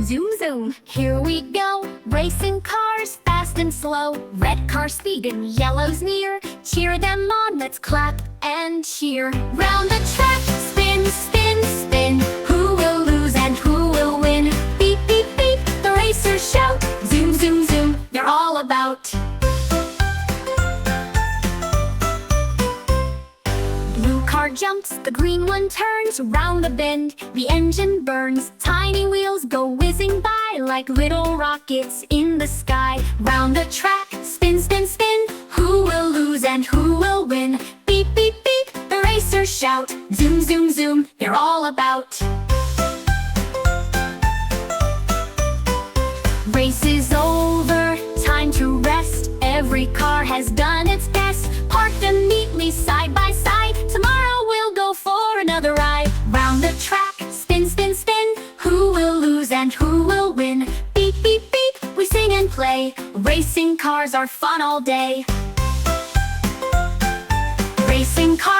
zoom, zoom. Here we go, racing cars, fast and slow. Red car speeding, yellow's near. Cheer them on, let's clap and cheer. Round the track, spin, spin, spin. Who will lose and who will win? Beep, beep, beep, the racers shout. Zoom, zoom, zoom, they're all about. Blue car jumps, the green one turns. Round the bend, the engine burns. Tiny wheels go whizzing by like little rockets in the sky. Round the track, spin, spin, spin. Who will lose and who will win? Beep, beep, beep, the racers shout. Zoom, zoom, zoom, they're all about. Race is over, time to rest. Every car has done its best. Park them neatly side by side. Tomorrow we'll go for another ride. Round the track, spin, spin, spin. Who will lose and who will win? Beep, beep, beep, we sing and play. Racing cars are fun all day. Racing cars